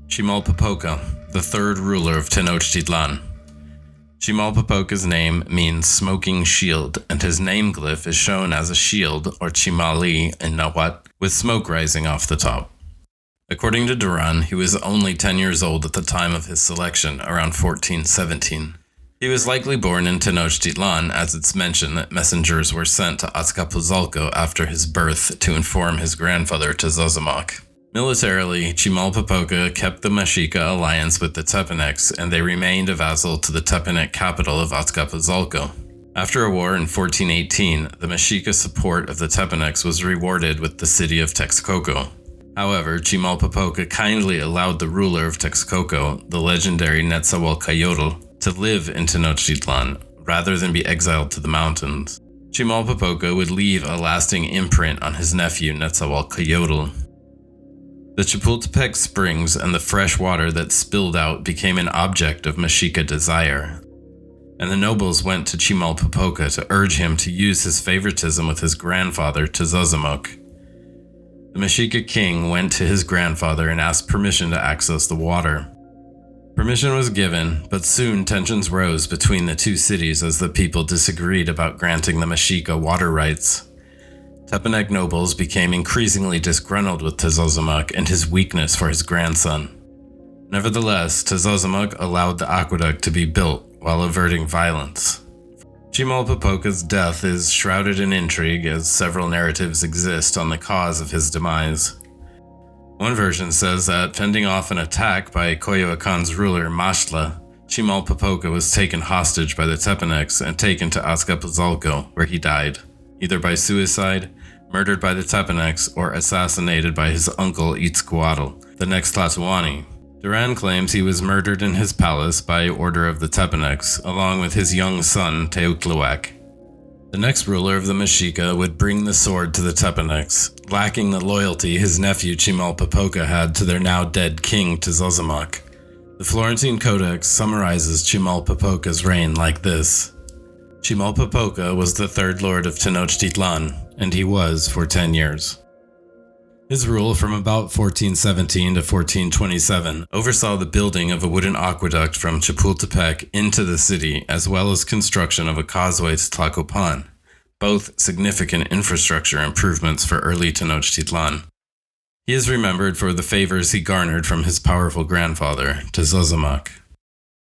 Chimalpopoca, the third ruler of Tenochtitlan. Chimalpopoca's name means smoking shield, and his name glyph is shown as a shield, or chimali in Nahuatl, with smoke rising off the top. According to Duran, he was only 10 years old at the time of his selection, around 1417. He was likely born in Tenochtitlan, as it's mentioned that messengers were sent to Azcapotzalco after his birth to inform his grandfather Tezozomoc. Militarily, Chimalpopoca kept the Mexica alliance with the Tepanecs, and they remained a vassal to the Tepanec capital of Azcapotzalco. After a war in 1418, the Mexica support of the Tepanecs was rewarded with the city of Texcoco. However, Chimalpopoca kindly allowed the ruler of Texcoco, the legendary Netzahualcoyotl, to live in Tenochtitlan, rather than be exiled to the mountains. Chimalpopoca would leave a lasting imprint on his nephew Netzahualcoyotl. The Chapultepec springs and the fresh water that spilled out became an object of Mexica desire, and the nobles went to Chimalpopoca to urge him to use his favoritism with his grandfather Tezozomoc. The Mexica king went to his grandfather and asked permission to access the water. Permission was given, but soon tensions rose between the two cities as the people disagreed about granting the Mexica water rights. Tepanec nobles became increasingly disgruntled with Tezozomoc and his weakness for his grandson. Nevertheless, Tezozomoc allowed the aqueduct to be built while averting violence. Chimalpopoca's death is shrouded in intrigue, as several narratives exist on the cause of his demise. One version says that, fending off an attack by Coyoacan's ruler Maxtla, Chimalpopoca was taken hostage by the Tepanecs and taken to Azcapotzalco, where he died, either by suicide, murdered by the Tepanecs, or assassinated by his uncle Itzcoatl, the next tlatoani. Duran claims he was murdered in his palace by order of the Tepanecs, along with his young son Teotloac. The next ruler of the Mexica would bring the sword to the Tepanecs, lacking the loyalty his nephew Chimalpopoca had to their now dead king Tezozomoc. The Florentine Codex summarizes Chimalpopoca's reign like this: Chimalpopoca was the third lord of Tenochtitlan, and he was for 10 years. His rule from about 1417 to 1427 oversaw the building of a wooden aqueduct from Chapultepec into the city, as well as construction of a causeway to Tlacopan, both significant infrastructure improvements for early Tenochtitlan. He is remembered for the favors he garnered from his powerful grandfather, Tezozomoc.